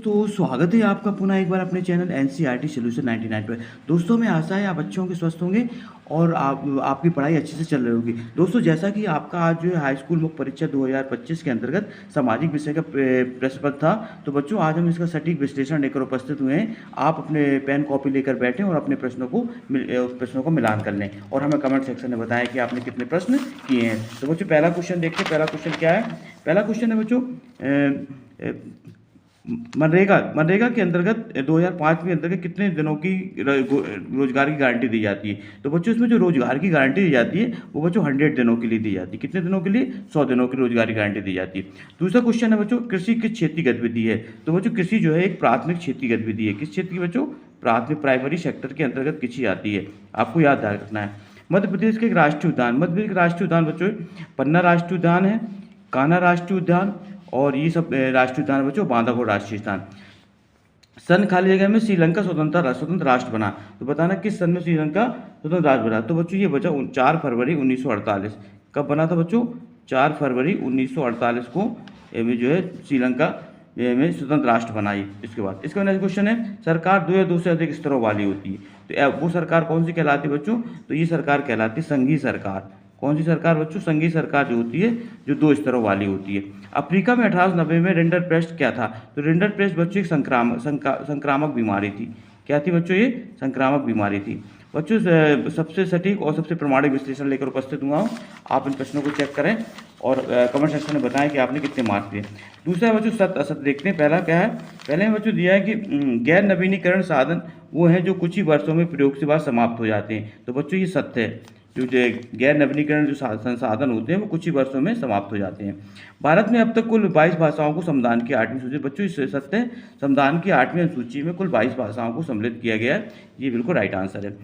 तो स्वागत है आपका पुनः एक बार अपने चैनल एनसीईआरटी सॉल्यूशन 99 पर। दोस्तों हमें आशा है आप अच्छे होंगे, स्वस्थ होंगे और आपकी पढ़ाई अच्छे से चल रही होगी। दोस्तों जैसा कि आपका आज जो है हाई स्कूल मुख्य परीक्षा 2025 के अंतर्गत सामाजिक विषय का प्रश्न पत्र था, तो बच्चों आज हम इसका सटीक विश्लेषण लेकर उपस्थित हुए हैं। आप अपने पेन कॉपी लेकर बैठें और अपने प्रश्नों को मिलान कर लें और हमें कमेंट सेक्शन में बताएं कि आपने कितने प्रश्न किए हैं। तो बच्चों पहला क्वेश्चन देखते हैं। पहला क्वेश्चन क्या है? पहला क्वेश्चन है बच्चों, मनरेगा के अंतर्गत 2005 के अंतर्गत कितने दिनों की रोजगार की गारंटी दी जाती है? तो बच्चों इसमें जो रोजगार की गारंटी दी जाती है वो बच्चों 100 दिनों के लिए दी जाती है। कितने दिनों के लिए? 100 दिनों की रोजगार की गारंटी दी जाती है। दूसरा क्वेश्चन है बच्चों, कृषि किस क्षेत्र की गतिविधि है? तो बच्चों कृषि जो है एक प्राथमिक क्षेत्र की गतिविधि है। किस क्षेत्र की बच्चों? प्राथमिक प्राइमरी सेक्टर के अंतर्गत कृषि आती है। आपको याद रखना है। मध्य प्रदेश के एक राष्ट्रीय उद्यान, मध्य प्रदेश का राष्ट्रीय उद्यान बच्चों पन्ना राष्ट्रीय उद्यान है, कान्हा राष्ट्रीय उद्यान और ये सब राष्ट्रीय उद्यान बच्चों बांधवगढ़ राष्ट्रीय उद्यान। सन खाली जगह में श्रीलंका स्वतंत्र राष्ट्र बना। तो बताना किस सन में श्रीलंका स्वतंत्र राष्ट्र बना? तो बच्चों ये बचा 4 फरवरी 1948। कब बना था बच्चों? 4 फरवरी 1948 को जो है श्रीलंका में स्वतंत्र राष्ट्र बनाई। इसके बाद नेक्स्ट क्वेश्चन है, सरकार 2 या 2 से अधिक स्तरों वाली होती है। तो वो सरकार कौन सी कहलाती है बच्चों? तो ये सरकार कहलाती है संघीय सरकार। कौन सी सरकार बच्चों? संघीय सरकार जो होती है जो 2 स्तरों वाली होती है। अफ्रीका में 1890 में रिंडरपेस्ट क्या था? तो रिंडरपेस्ट बच्चों एक संक्रामक बीमारी थी। क्या थी बच्चों? ये संक्रामक बीमारी थी। बच्चों सबसे सटीक और सबसे प्रमाणिक विश्लेषण लेकर उपस्थित हुआ हूँ। आप इन प्रश्नों को चेक करें और कमेंट सेक्शन में बताएं कि आपने कितने मार्क्स दिए। दूसरा बच्चों सत्य असत्य देखते हैं। पहला क्या है? पहले में बच्चों दिया है कि गैर नवीनीकरण साधन वो हैं जो कुछ ही वर्षों में प्रयोग से बाद समाप्त हो जाते हैं। तो बच्चों ये सत्य है। जो गैर नवीनीकरण जो संसाधन होते हैं वो कुछ ही वर्षों में समाप्त हो जाते हैं। भारत में अब तक कुल 22 भाषाओं को संविधान की 8वीं सूची, बच्चों इस सत्य है, संविधान की 8वीं अनुसूची में कुल 22 भाषाओं को सम्मिलित किया गया है। ये बिल्कुल राइट आंसर है।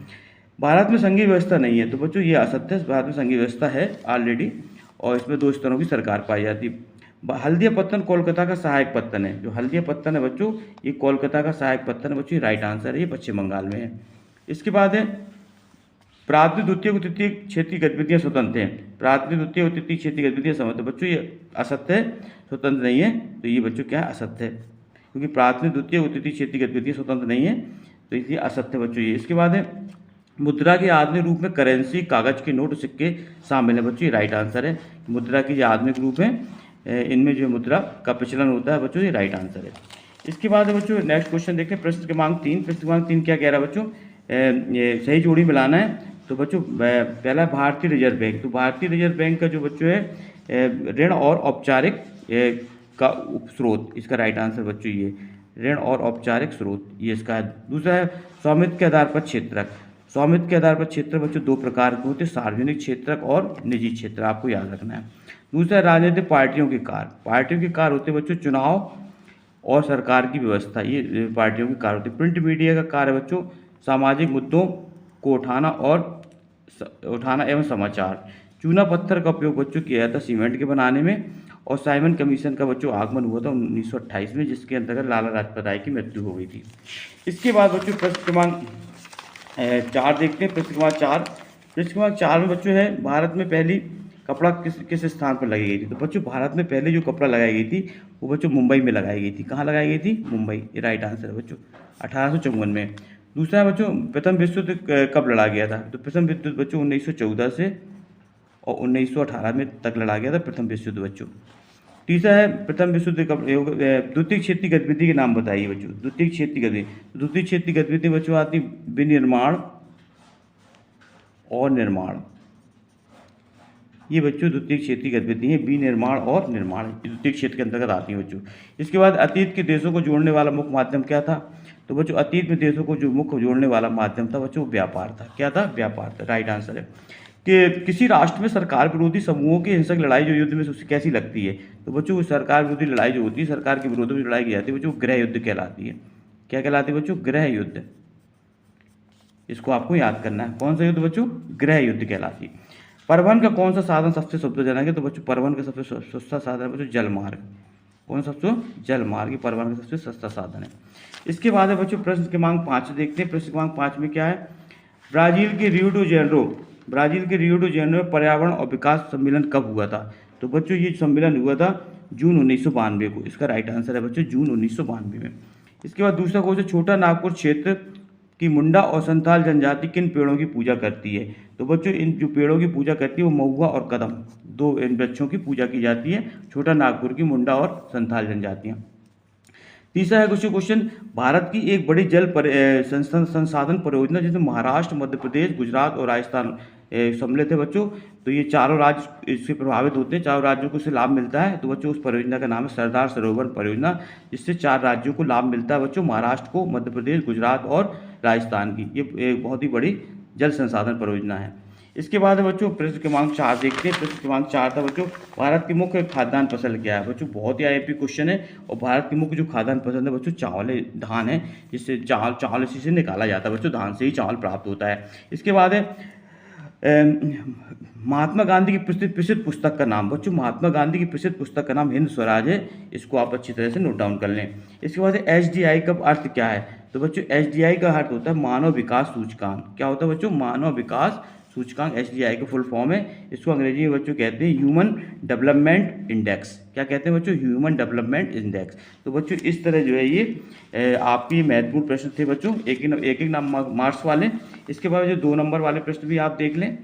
भारत में संघीय व्यवस्था नहीं है। तो बच्चों ये असत्य है, भारत में संघीय व्यवस्था है ऑलरेडी और इसमें 2 स्तरों की सरकार पाई जाती है। हल्दिया पत्तन कोलकाता का सहायक पत्तन है। जो हल्दिया पत्तन है बच्चों ये कोलकाता का सहायक पत्तन है। बच्चों ये राइट आंसर है, ये पश्चिम बंगाल में है। इसके बाद है प्राथमिक द्वितीय और तृतीय क्षेत्र की गतिविधियां स्वतंत्र हैं। प्राथमिक द्वितीय और तृतीय क्षेत्र की गतिविधियां स्वतंत्र। बच्चों ये असत्य है, स्वतंत्र नहीं है। तो ये बच्चों क्या है? असत्य है, क्योंकि प्राथमिक द्वितीय और तृतीय क्षेत्र की गतिविधियां स्वतंत्र नहीं है, तो इसलिए असत्य बच्चों ये। इसके बाद है मुद्रा के आधुनिक रूप में करेंसी, कागज के नोट, सिक्के शामिल है। बच्चों ये राइट आंसर है। मुद्रा के जो आधुनिक रूप है इनमें जो मुद्रा का प्रचलन होता है बच्चों ये राइट आंसर है। इसके बाद है बच्चों नेक्स्ट क्वेश्चन देखते हैं। प्रश्न क्रमांक 3। प्रश्न क्रमांक 3 क्या कह रहा है बच्चों? ये सही जोड़ी मिलाना है। तो बच्चों पहला भारतीय रिजर्व बैंक। तो भारतीय रिजर्व बैंक का जो बच्चों है ऋण और औपचारिक का स्रोत, इसका राइट आंसर बच्चों ये ऋण और औपचारिक स्रोत ये इसका है। दूसरा है स्वामित्व के आधार पर क्षेत्रक। स्वामित्व के आधार पर क्षेत्र बच्चों 2 प्रकार के होते हैं, सार्वजनिक क्षेत्रक और निजी क्षेत्र, आपको याद रखना है। दूसरा है राजनीतिक पार्टियों के कार्य। पार्टियों के कार्य होते हैं बच्चों चुनाव और सरकार की व्यवस्था, ये पार्टियों के कार्य होते हैं। प्रिंट मीडिया का कार्य बच्चों सामाजिक मुद्दों को उठाना एवं समाचार। चूना पत्थर का उपयोग बच्चों किया जाता सीमेंट के बनाने में। और साइमन कमीशन का बच्चों आगमन हुआ था 1928 में, जिसके अंतर्गत लाला लाजपत राय की मृत्यु हो गई थी। इसके बाद बच्चों प्रश्न क्रमांक 4 देखते हैं। प्रश्न क्रमांक 4 में बच्चों है भारत में पहली कपड़ा किस स्थान पर लगाई गई थी? तो बच्चों भारत में पहले जो कपड़ा लगाई गई थी वो बच्चों मुंबई में लगाई गई थी। कहाँ लगाई गई थी? मुंबई, ये राइट आंसर है बच्चों 1854 में। दूसरा है बच्चों प्रथम विश्व युद्ध कब लड़ा गया था? तो प्रथम विश्व युद्ध बच्चों 1914 से और 1918 में तक लड़ा गया था प्रथम विश्व युद्ध बच्चों। तीसरा है प्रथम विश्व युद्ध कब? द्वितीय क्षेत्र की गतिविधि के नाम बताइए बच्चों। द्वितीय क्षेत्र की गतिविधि, द्वितीय क्षेत्र की गतिविधि बच्चों आती विनिर्माण और निर्माण। ये बच्चों द्वितीय क्षेत्र की गतिविधि है, विनिर्माण और निर्माण द्वितीय क्षेत्र के अंतर्गत आती है बच्चों। इसके बाद अतीत के देशों को जोड़ने वाला मुख्य माध्यम क्या था? तो बच्चों अतीत में देशों को जो मुख्य जोड़ने वाला माध्यम था बच्चों व्यापार था। क्या था? व्यापार था, राइट आंसर है। कि किसी राष्ट्र में सरकार विरोधी समूहों की हिंसक लड़ाई जो युद्ध में उससे कैसी लगती है? तो बच्चों सरकार विरोधी लड़ाई जो होती है, सरकार के विरोध में जो लड़ाई की जाती है बच्चों गृह युद्ध कहलाती है। क्या कहलाती है बच्चों? गृह युद्ध। इसको आपको याद करना है। कौन सा युद्ध बच्चों? गृह युद्ध कहलाती है। परिवहन का कौन सा साधन सबसे सुविधाजनक है? तो बच्चों परिवहन का सबसे सस्ता साधन है बच्चों जलमार्ग। कौन सा सबसे? जलमार्ग परिवहन का सबसे सस्ता साधन है। इसके बाद है बच्चों प्रश्न क्रमांक 5 देखते हैं। प्रश्न क्रमांक 5 में क्या है? ब्राजील के रियो डी जेनेरो में पर्यावरण और विकास सम्मेलन कब हुआ था? तो बच्चों ये सम्मेलन हुआ था जून 1992 को। इसका राइट आंसर है बच्चों जून 1992 में। इसके बाद दूसरा क्वेश्चन, छोटा नागपुर क्षेत्र की मुंडा और संथाल जनजाति किन पेड़ों की पूजा करती है? तो बच्चों इन जो पेड़ों की पूजा करती है वो महुआ और कदम, दो इन वृक्षों की पूजा की जाती है छोटा नागपुर की मुंडा और संथाल जनजातियाँ। तीसरा है क्वेश्चन, भारत की एक बड़ी जल संसाधन परियोजना जिसमें महाराष्ट्र, मध्य प्रदेश, गुजरात और राजस्थान सम्मिलित है बच्चों। तो ये चारों राज्य इससे प्रभावित होते हैं, चारों राज्यों को इससे लाभ मिलता है। तो बच्चों उस परियोजना का नाम है सरदार सरोवर परियोजना, जिससे 4 राज्यों को लाभ मिलता है बच्चों, महाराष्ट्र को, मध्य प्रदेश, गुजरात और राजस्थान की। ये एक बहुत ही बड़ी जल संसाधन परियोजना है। इसके बाद है बच्चों प्रश्न क्रमांक 4 देखते हैं। प्रश्न क्रमांक 4 था बच्चों, भारत की मुख्य खाद्यान्न फसल क्या है? बच्चों बहुत ही आईएमपी क्वेश्चन है। और भारत की मुख्य जो खाद्यान्न फसल है बच्चों चावल है, धान है, जिससे चावल इसी से निकाला जाता है बच्चों, धान से ही चावल प्राप्त होता है। इसके बाद है महात्मा गांधी की प्रसिद्ध पुस्तक का नाम। बच्चों महात्मा गांधी की प्रसिद्ध पुस्तक का नाम हिंद स्वराज है, इसको आप अच्छी तरह से नोट डाउन कर लें। इसके बाद एसडीआई का अर्थ क्या है? तो बच्चों एसडीआई का अर्थ होता है मानव विकास सूचकांक। क्या होता है बच्चों? मानव विकास सूचकांक एसडीआई का फुल फॉर्म है। इसको अंग्रेजी में बच्चों कहते हैं ह्यूमन डेवलपमेंट इंडेक्स। क्या कहते हैं बच्चों? Human development index. तो बच्चों इस तरह जो है ये आपकी महत्वपूर्ण प्रश्न थे बच्चों, एक एक नाम मार्क्स वाले। इसके बाद जो 2 नंबर वाले प्रश्न भी आप देख लें।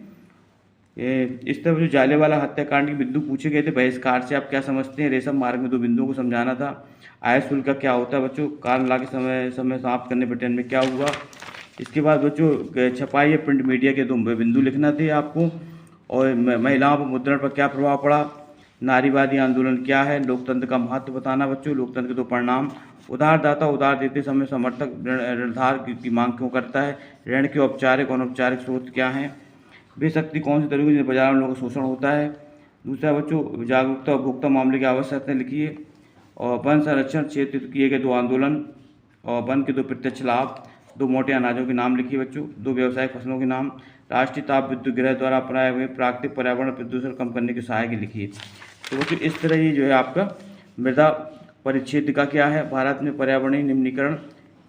इस तरह जो जालियांवाला हत्याकांड के बिंदु पूछे गए थे, बहिष्कार से आप क्या समझते हैं? रेशम मार्ग में 2 बिंदुओं को समझाना था। आय शुल्क का क्या होता है बच्चों? कार ला के समय समाप्त करने ब्रिटेन में क्या हुआ? इसके बाद बच्चों छपाई या प्रिंट मीडिया के 2 बिंदु लिखना थे आपको। और महिलाओं पर मुद्रण पर क्या प्रभाव पड़ा? नारीवादी आंदोलन क्या है? लोकतंत्र का महत्व बताना बच्चों, लोकतंत्र के 2 परिणाम। उधारदाता उधार देते समय समर्थक ऋणधार की मांग क्यों करता है? ऋण के औपचारिक और अनौपचारिक स्रोत क्या हैं? बेशक्ति कौन से तरीके से बाजार में लोगों का शोषण होता है? दूसरा बच्चों जागरूकता उपभोक्ता मामले की आवश्यकता लिखिए। और वन संरक्षण क्षेत्र किए गए 2 आंदोलन, और वन के 2 प्रत्यक्ष लाभ, 2 मोटे अनाजों के नाम लिखिए बच्चों, 2 व्यावसायिक फसलों के नाम, राष्ट्रीय ताप विद्युत गृह द्वारा अपनाए हुए प्राकृतिक पर्यावरण प्रदूषण कम करने के सहायक लिखिए। तो बच्चों इस तरह ये जो है आपका मृदा परिच्छेदिका क्या है? भारत में पर्यावरणीय निम्नीकरण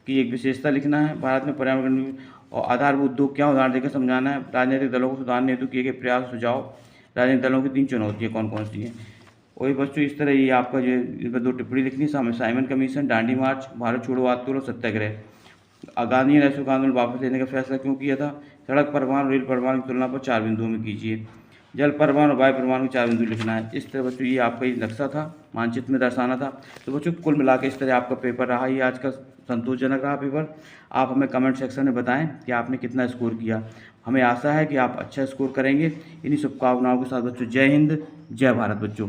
की एक विशेषता लिखना है। भारत में पर्यावरण और आधारभूत उद्योग क्या उदाहरण देकर समझाना है। राजनीतिक दलों को सुधारने हेतु किए गए प्रयास सुझाव। राजनीतिक दलों की 3 चुनौतियाँ कौन कौन सी हैं? वही बच्चों इस तरह ये आपका जो इस पर 2 टिप्पणी लिखनी है। साइमन कमीशन, दांडी मार्च, भारत छोड़ो आंदोलन, सत्याग्रह। गांधी ने अशोक आंदोलन वापस लेने का फैसला क्यों किया था? सड़क परिवहन रेल परिवहन की तुलना पर 4 बिंदुओं में कीजिए। जल परिवहन और वायु परिवहन के 4 बिंदु लिखना है। इस तरह बच्चों ये आपका ये नक्शा था, मानचित्र में दर्शाना था। तो बच्चों कुल मिला के इस तरह आपका पेपर रहा, ये आज का संतोषजनक रहा पेपर। आप हमें कमेंट सेक्शन में बताएं कि आपने कितना स्कोर किया। हमें आशा है कि आप अच्छा स्कोर करेंगे। इन्हीं शुभकामनाओं के साथ बच्चों जय हिंद, जय भारत बच्चों।